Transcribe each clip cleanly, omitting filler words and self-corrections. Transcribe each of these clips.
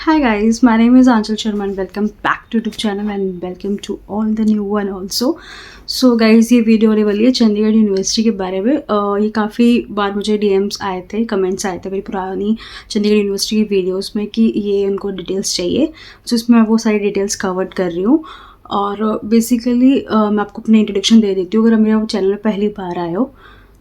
Hi guys, my name is Anshul Sharma and welcome back to YouTube channel and welcome to all the new one also. So guys, ये video होने वाली है Chandigarh university के बारे में। ये काफ़ी बार मुझे DMs आए थे, कमेंट्स आए थे मेरी पुरानी चंडीगढ़ यूनिवर्सिटी की वीडियोस में कि ये उनको डिटेल्स चाहिए। सो इसमें मैं वो सारी डिटेल्स कवर कर रही हूँ और बेसिकली मैं आपको अपनी इंट्रोडक्शन दे देती हूँ अगर मेरा चैनल में पहली बार आए हो।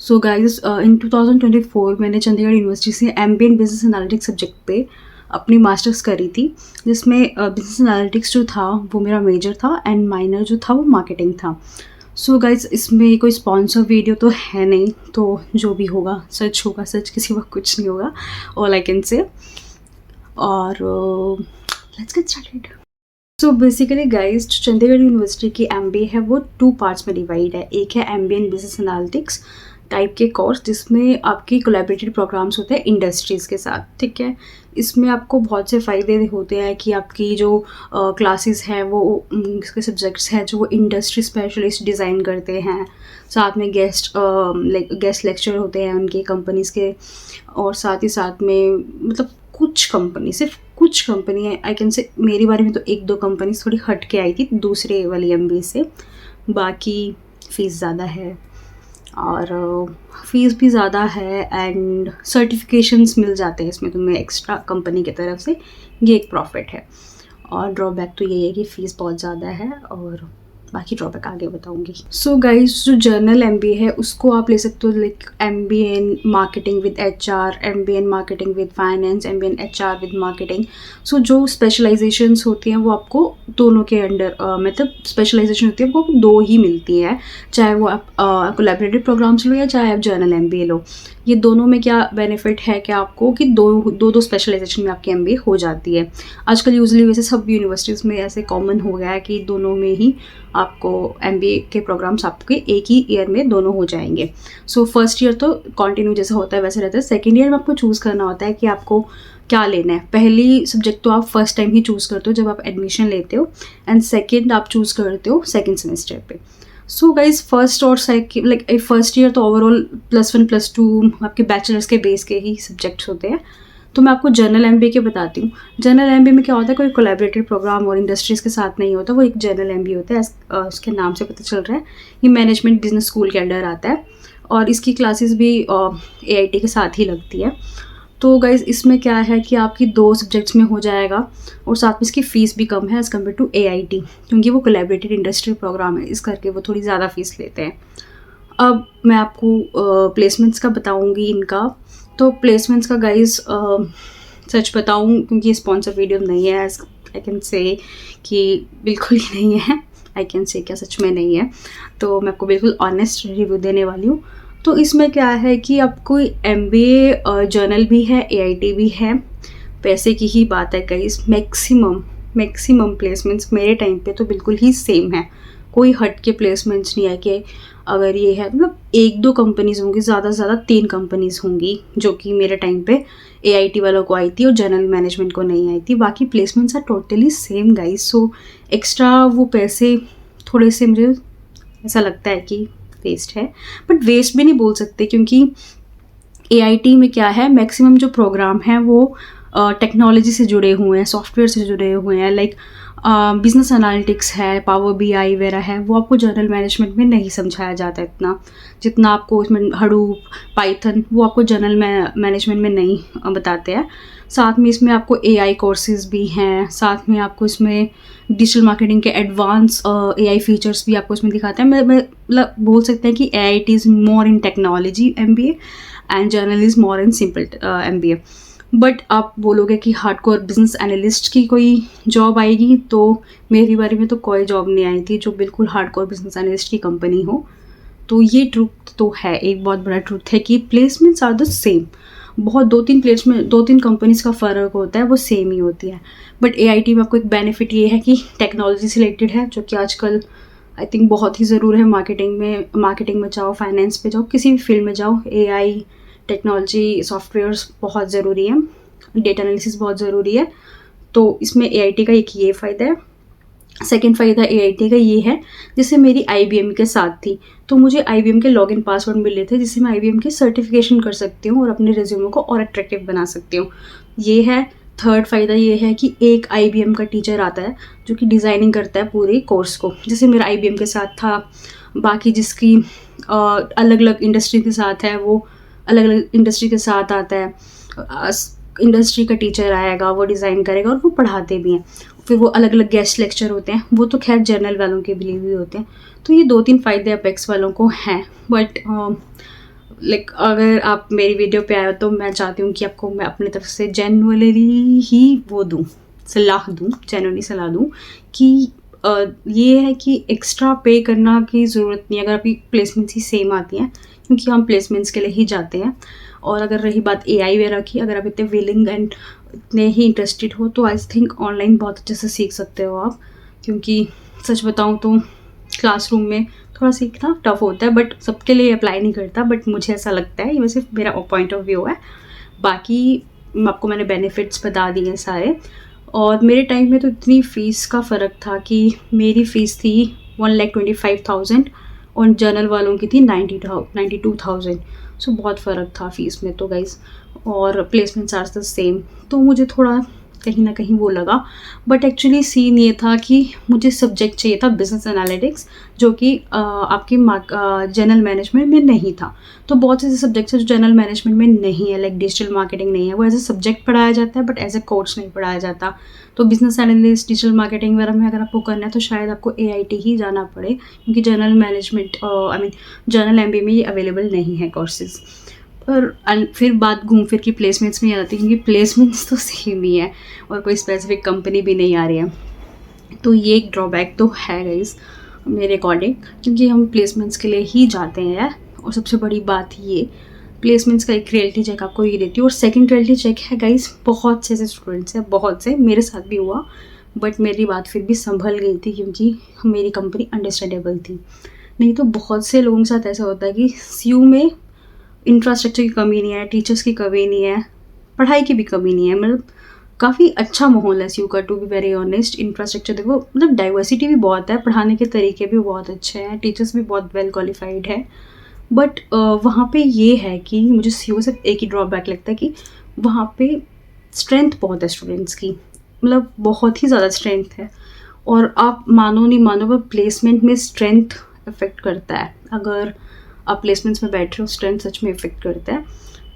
सो गाइज, इन 2024 मैंने चंडीगढ़ यूनिवर्सिटी से MBA in business analytics subject पे अपनी मास्टर्स करी थी, जिसमें बिजनेस एनालिटिक्स जो था वो मेरा मेजर था एंड माइनर जो था वो मार्केटिंग था। सो गाइज, इसमें कोई स्पॉन्सर वीडियो तो है नहीं, तो जो भी होगा सच, किसी वक्त कुछ नहीं होगा, ऑल आई कैन से। और let's get started. So basically guys, Chandigarh university की MBA है वो 2 पार्ट्स में डिवाइड है। एक है MBA in business analytics type के कोर्स, जिसमें आपकी कोलैबोरेटिव प्रोग्राम्स होते हैं इंडस्ट्रीज़ के साथ, ठीक है। इसमें आपको बहुत से फ़ायदे होते हैं कि आपकी जो क्लासेस हैं वो इसके सब्जेक्ट्स हैं जो वो इंडस्ट्री स्पेशलिस्ट डिज़ाइन करते हैं, साथ में गेस्ट लेक्चर होते हैं उनके कंपनीज़ के, और साथ ही साथ में मतलब सिर्फ कुछ कंपनी है, आई कैन से मेरी बारे में तो 1-2 कंपनीज थोड़ी हट के आई थी दूसरे वाली MBA से। बाकी फ़ीस ज़्यादा है और फ़ीस भी ज़्यादा है एंड सर्टिफिकेशंस मिल जाते हैं इसमें तुम्हें एक्स्ट्रा कंपनी की तरफ से, ये एक प्रॉफिट है। और ड्रॉबैक तो यही है कि फ़ीस बहुत ज़्यादा है और बाकी ड्रॉबैक आगे बताऊंगी। सो गाइज, जो जर्नल MBA है उसको आप ले सकते हो like MBA in marketing with HR, MBA in marketing with finance, MBA in HR with marketing. So जो स्पेशलाइजेशंस होती हैं वो आपको दोनों के अंडर मतलब स्पेशलाइजेशन होती है वो 2 ही मिलती है, चाहे वो आप कोलैबोरेटिव प्रोग्राम्स लो या चाहे आप जर्नल MBA लो। ये दोनों में क्या बेनिफिट है कि आपको कि दो स्पेशलाइजेशन में आपकी MBA हो जाती है। आजकल यूजली वैसे सब यूनिवर्सिटीज़ में ऐसे कॉमन हो गया है कि दोनों में ही आपको MBA के प्रोग्राम्स आपके एक ही ईयर में दोनों हो जाएंगे। सो फर्स्ट ईयर तो कंटिन्यू जैसा होता है वैसे रहता है, सेकेंड ईयर में आपको चूज़ करना होता है कि आपको क्या लेना है। पहली सब्जेक्ट तो आप फर्स्ट टाइम ही चूज़ करते हो जब आप एडमिशन लेते हो, एंड सेकेंड आप चूज़ करते हो सेकेंड सेमेस्टर पे। सो गाइज, फर्स्ट और सेकेंड लाइक फर्स्ट ईयर तो ओवरऑल +1 +2 आपके बैचलर्स के बेस के ही सब्जेक्ट्स होते हैं। तो मैं आपको जनरल MBA के बताती हूँ। जनरल MBA में क्या होता है, कोई कोलैबोरेटिव प्रोग्राम और इंडस्ट्रीज़ के साथ नहीं होता, वो एक जनरल MBA होता है। उसके नाम से पता चल रहा है ये मैनेजमेंट बिजनेस स्कूल के अंडर आता है और इसकी क्लासेस भी AIT के साथ ही लगती है। तो गाइज़, इसमें क्या है कि आपकी 2 सब्जेक्ट्स में हो जाएगा और साथ में इसकी फ़ीस भी कम है एज़ कम्पेयर टू AIT, क्योंकि वो कोलैबोरेटिव इंडस्ट्री प्रोग्राम है, इस करके वो थोड़ी ज़्यादा फ़ीस लेते हैं। अब मैं आपको प्लेसमेंट्स का बताऊंगी इनका। तो प्लेसमेंट्स का गाइज़ सच बताऊं, क्योंकि ये स्पॉन्सर वीडियो नहीं है, आई कैन से कि बिल्कुल ही नहीं है, आई कैन से क्या सच में नहीं है, तो मैं आपको बिल्कुल ऑनेस्ट रिव्यू देने वाली हूँ। तो इसमें क्या है कि आपको MBA जर्नल भी है, AIT भी है, पैसे की ही बात है गाइस। मैक्सिमम प्लेसमेंट्स मेरे टाइम पे तो बिल्कुल ही सेम है, कोई हट के प्लेसमेंट्स नहीं है कि अगर ये है मतलब 1-2 कंपनीज़ होंगी, ज़्यादा से ज़्यादा 3 कंपनीज़ होंगी जो कि मेरे टाइम पे AIT वालों को आई थी और जनरल मैनेजमेंट को नहीं आई थी। बाकी placements are totally same guys. So extra वो पैसे थोड़े से मुझे ऐसा लगता है कि वेस्ट है, बट वेस्ट भी नहीं बोल सकते, क्योंकि AIT में क्या है, मैक्सिमम जो प्रोग्राम हैं वो टेक्नोलॉजी से जुड़े हुए हैं, सॉफ्टवेयर से जुड़े हुए हैं, लाइक बिजनेस एनालिटिक्स है, पावर BI वगैरह है, वो आपको जनरल मैनेजमेंट में नहीं समझाया जाता इतना जितना आपको इसमें हडूप, पाइथन, वो आपको जनरल मैनेजमेंट में नहीं बताते हैं। साथ में इसमें आपको AI कोर्सेज भी हैं, साथ में आपको इसमें डिजिटल मार्केटिंग के एडवांस AI फीचर्स भी आपको इसमें दिखाते हैं। मैं मतलब बोल सकते हैं कि AIT is more in technology MBA and journal is more in simple MBA। But आप बोलोगे कि हार्डकोर बिजनेस एनालिस्ट की कोई जॉब आएगी, तो मेरी बारे में तो कोई जॉब नहीं आई थी जो बिल्कुल हार्डकोर बिजनेस एनालिस्ट की कंपनी हो। तो ये ट्रूथ तो है, एक बहुत बड़ा ट्रूथ है कि प्लेसमेंट्स आर द सेम। बहुत 2-3 कंपनीज का फ़र्क होता है, वो सेम ही होती है। बट AIT में आपको एक बेनिफिट ये है कि टेक्नोलॉजी से रिलेटेड है, जो कि आजकल आई थिंक बहुत ही ज़रूरी है। मार्केटिंग में जाओ, फाइनेंस पे जाओ, किसी भी फील्ड में जाओ, AI टेक्नोलॉजी सॉफ्टवेयर्स बहुत ज़रूरी है, डेटा एनालिसिस बहुत ज़रूरी है। तो इसमें AIT का एक ये फ़ायदा है। सेकेंड फ़ायदा AIT का ये है, जैसे मेरी IBM के साथ थी, तो मुझे IBM के लॉगिन पासवर्ड मिले थे, जिससे मैं IBM की सर्टिफिकेशन कर सकती हूँ और अपने रिज्यूमे को और अट्रैक्टिव बना सकती हूँ। ये है थर्ड फ़ायदा ये है कि एक IBM का टीचर आता है जो कि डिज़ाइनिंग करता है पूरे कोर्स को। जैसे मेरा IBM के साथ था, बाकी जिसकी अलग अलग इंडस्ट्री के साथ है वो अलग अलग इंडस्ट्री के साथ आता है। इंडस्ट्री का टीचर आएगा, वो डिज़ाइन करेगा और वो पढ़ाते भी हैं। फिर वो अलग अलग गेस्ट लेक्चर होते हैं, वो तो खैर जर्नल वालों के लिए भी होते हैं। तो ये 2-3 फ़ायदे अपेक्स वालों को हैं। बट लाइक अगर आप मेरी वीडियो पे आए हो तो मैं चाहती हूँ कि आपको मैं अपनी तरफ से जेन्युइनली ही वो दूँ, सलाह दूँ, जेन्युइनली सलाह दूँ कि ये है कि एक्स्ट्रा पे करना की ज़रूरत नहीं है अगर आपकी प्लेसमेंट्स ही सेम आती हैं, क्योंकि हम प्लेसमेंट्स के लिए ही जाते हैं। और अगर रही बात AI वगैरह की, अगर आप इतने विलिंग एंड इतने ही इंटरेस्टेड हो तो आई थिंक ऑनलाइन बहुत अच्छे से सीख सकते हो आप। क्योंकि सच बताऊँ तो क्लासरूम में थोड़ा सीखना टफ होता है, बट सबके लिए अप्लाई नहीं करता, बट मुझे ऐसा लगता है, ये सिर्फ मेरा पॉइंट ऑफ व्यू है। बाकी आपको मैंने बेनिफिट्स बता दिए हैं सारे। और मेरे टाइम में तो इतनी फ़ीस का फ़र्क था कि मेरी फ़ीस थी 1,25,000 और जर्नल वालों की थी 92,000। सो बहुत फ़र्क था फ़ीस में तो गाइज़। और प्लेसमेंट्स आर द सेम, तो मुझे थोड़ा कहीं ना कहीं वो लगा। बट एक्चुअली सीन ये था कि मुझे सब्जेक्ट चाहिए था बिजनेस एनालिटिक्स, जो कि आपकी जनरल मैनेजमेंट में नहीं था। तो बहुत से ऐसे सब्जेक्ट्स हैं जो जनरल मैनेजमेंट में नहीं है, लाइक डिजिटल मार्केटिंग नहीं है, वो एज ए सब्जेक्ट पढ़ाया जाता है बट एज ए कोर्स नहीं पढ़ाया जाता। तो बिजनेस एनालिस्ट, डिजिटल मार्केटिंग वगैरह में अगर आपको करना है तो शायद आपको AIT ही जाना पड़े, क्योंकि जनरल मैनेजमेंट जनरल MBA में ये अवेलेबल नहीं है कोर्सेज। और फिर बात घूम फिर की प्लेसमेंट्स में आ जाती है, क्योंकि प्लेसमेंट्स तो सेम ही है और कोई स्पेसिफिक कंपनी भी नहीं आ रही है। तो ये एक ड्रॉबैक तो है गाइस मेरे अकॉर्डिंग, क्योंकि हम प्लेसमेंट्स के लिए ही जाते हैं। और सबसे बड़ी बात ये, प्लेसमेंट्स का एक रियलिटी चेक आपको ये देती है। और सेकंड रियलिटी चेक है गाइस, बहुत से ऐसे स्टूडेंट्स हैं, बहुत से, मेरे साथ भी हुआ, बट मेरी बात फिर भी संभल गई थी क्योंकि मेरी कंपनी अंडरस्टैंडेबल थी। नहीं तो बहुत से लोगों के साथ ऐसा होता है कि CU में इंफ्रास्ट्रक्चर की कमी नहीं है, टीचर्स की कमी नहीं है, पढ़ाई की भी कमी नहीं है। मतलब काफ़ी अच्छा माहौल है CU का, to be very honest. Infrastructure देखो, मतलब डाइवर्सिटी भी बहुत है, पढ़ाने के तरीके भी बहुत अच्छे हैं, टीचर्स भी बहुत वेल क्वालिफाइड है। बट वहाँ पे ये है कि मुझे CU से एक ही ड्रॉबैक लगता है कि वहाँ पे स्ट्रेंथ बहुत है स्टूडेंट्स की, मतलब बहुत ही ज़्यादा स्ट्रेंथ है। और आप मानो नहीं मानो, पर प्लेसमेंट में स्ट्रेंथ अफेक्ट करता है। अगर आप प्लेसमेंट्स में बैठ रहे हो, स्ट्रेंथ सच में इफेक्ट करता है।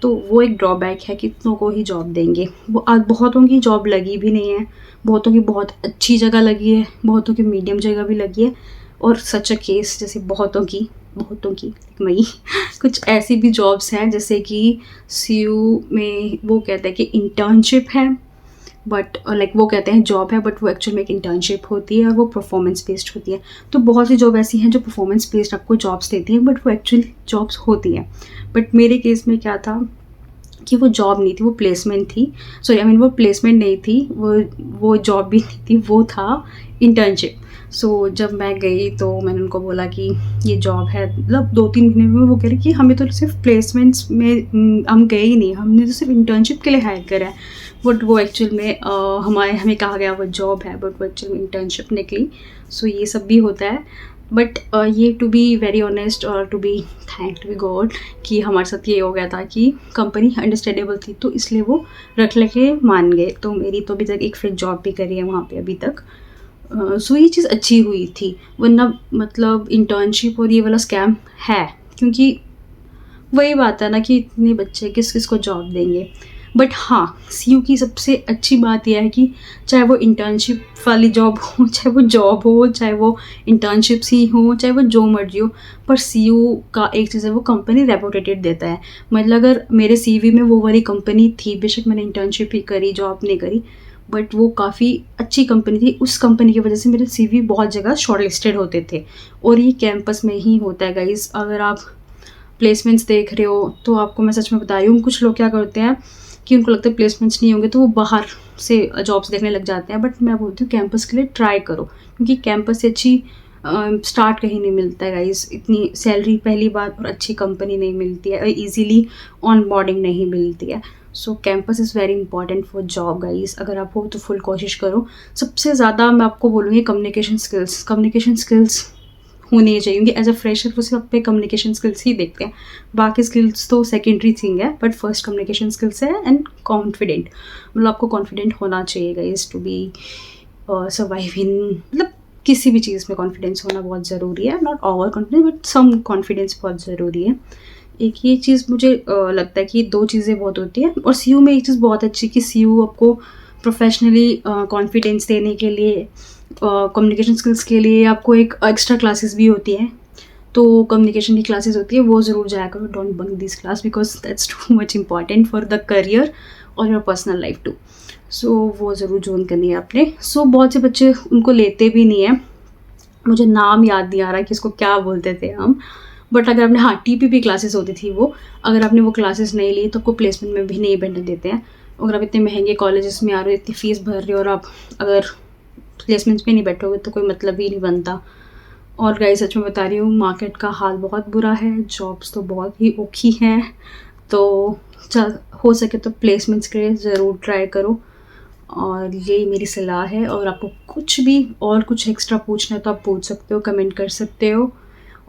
तो वो एक ड्रॉबैक है, कितनों को ही जॉब देंगे। वो आज बहुतों की जॉब लगी भी नहीं है, बहुतों की बहुत अच्छी जगह लगी है, बहुतों की मीडियम जगह भी लगी है। और सच अ केस, जैसे बहुतों की मई कुछ ऐसी भी जॉब्स हैं जैसे कि CU में वो कहते हैं कि इंटर्नशिप है, बट लाइक वो कहते हैं जॉब है, बट वो एक्चुअल में एक इंटर्नशिप होती है और वो परफॉर्मेंस बेस्ड होती है। तो बहुत सी जॉब ऐसी हैं जो परफॉर्मेंस बेस्ड आपको जॉब्स देती हैं, बट वो एक्चुअली जॉब्स होती हैं। बट मेरे केस में क्या था कि वो जॉब नहीं थी, वो प्लेसमेंट थी। सॉरी, वो प्लेसमेंट नहीं थी, वो जॉब भी नहीं थी, वो था इंटर्नशिप। सो जब मैं गई तो मैंने उनको बोला कि ये जॉब है, मतलब 2-3 महीने में। वो कह रहे कि हमें तो सिर्फ प्लेसमेंट्स में हम गए ही नहीं, हमने तो सिर्फ इंटर्नशिप के लिए हायर करा है। बट वो एक्चुअल में हमें कहा गया वो जॉब है, बट वो एक्चुअल में इंटर्नशिप निकली। सो ये सब भी होता है। बट ये टू बी वेरी ऑनेस्ट और टू बी गॉड कि हमारे साथ ये हो गया था कि कंपनी अंडरस्टैंडेबल थी, तो इसलिए वो रख लेके मान गए। तो मेरी तो अभी तक एक फिर जॉब भी करी है वहाँ पे अभी तक। सो ये चीज़ अच्छी हुई थी, वरना मतलब इंटर्नशिप और ये वाला स्कैम है। क्योंकि वही बात है ना कि इतने बच्चे किस किस को जॉब देंगे। बट हाँ, CU की सबसे अच्छी बात यह है कि चाहे वो इंटर्नशिप वाली जॉब हो, चाहे वो जॉब हो, चाहे वो इंटर्नशिप्स ही हो, चाहे वो जो मर्जी हो, पर CU का एक चीज़ है, वो कंपनी रेपुटेटेड देता है। मतलब अगर मेरे CV में वो वाली कंपनी थी, बेशक मैंने इंटर्नशिप ही करी, जॉब नहीं करी, बट वो काफ़ी अच्छी कंपनी थी। उस कंपनी की वजह से मेरे CV बहुत जगह शॉर्ट लिस्टेड होते थे। और ये कैंपस में ही होता है गाइज। अगर आप प्लेसमेंट्स देख रहे हो तो आपको मैं सच में बता रही हूँ, कुछ लोग क्या करते हैं कि उनको लगता है प्लेसमेंट्स नहीं होंगे तो वो बाहर से जॉब्स देखने लग जाते हैं। बट मैं बोलती हूँ कैंपस के लिए ट्राई करो, क्योंकि कैंपस से अच्छी स्टार्ट कहीं नहीं मिलता है गाइस। इतनी सैलरी पहली बात, और अच्छी कंपनी नहीं मिलती है, ईजीली ऑन बोर्डिंग नहीं मिलती है। So campus is very important for job guys. अगर आप हो तो फुल कोशिश करो। सबसे ज़्यादा मैं आपको बोलूँगी कम्युनिकेशन स्किल्स होनी चाहिए, क्योंकि एज अ फ्रेशर वो सिर्फ पे कम्युनिकेशन स्किल्स ही देखते हैं, बाकी स्किल्स तो सेकेंडरी थिंग है, बट फर्स्ट कम्युनिकेशन स्किल्स है एंड कॉन्फिडेंट, मतलब आपको कॉन्फिडेंट होना चाहिए guys to be survive in, मतलब किसी भी चीज़ में कॉन्फिडेंस होना बहुत ज़रूरी है, not over confidence but some confidence बहुत ज़रूरी है। एक ये चीज़ मुझे लगता है कि 2 चीज़ें बहुत होती हैं, और सीयू में एक चीज़ बहुत अच्छी कि सीयू आपको प्रोफेशनली कॉन्फिडेंस देने के लिए, कम्युनिकेशन स्किल्स के लिए आपको एक एक्स्ट्रा क्लासेस भी होती हैं, तो कम्युनिकेशन की क्लासेस होती है वो ज़रूर जाया करो, don't bunk this class because that's too much important for the career और योर पर्सनल लाइफ टू। सो वो ज़रूर ज्वाइन करनी है आपने। सो बहुत से बच्चे उनको लेते भी नहीं हैं, मुझे नाम याद नहीं आ रहा कि इसको क्या बोलते थे हम, बट अगर आपने, हाँ, टीपीपी क्लासेस होती थी वो, अगर आपने वो क्लासेस नहीं ली तो आपको प्लेसमेंट में भी नहीं बैठने देते हैं। अगर आप इतने महंगे कॉलेजेस में आ रहे हो, इतनी फ़ीस भर रहे हो, और आप अगर प्लेसमेंट्स पे नहीं बैठोगे तो कोई मतलब ही नहीं बनता। और गाइस सच में बता रही हूँ, मार्केट का हाल बहुत बुरा है, जॉब्स तो बहुत ही औखी हैं, तो चल हो सके तो प्लेसमेंट्स के लिए ज़रूर ट्राई करो, और यही मेरी सलाह है। और आपको कुछ भी और कुछ एक्स्ट्रा पूछना है तो आप पूछ सकते हो, कमेंट कर सकते हो,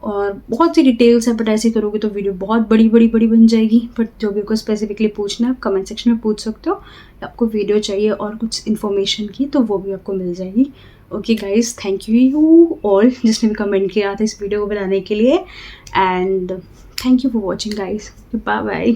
और बहुत सी डिटेल्स है, बट ऐसे करोगे तो वीडियो बहुत बड़ी बड़ी बड़ी बन जाएगी। बट जो भी आपको स्पेसिफिकली पूछना है आप कमेंट सेक्शन में पूछ सकते हो, आपको वीडियो चाहिए और कुछ इन्फॉर्मेशन की तो वो भी आपको मिल जाएगी। Okay guys, thank you all जिसने भी कमेंट किया था इस वीडियो को बनाने के लिए, and thank you for watching guys, bye bye.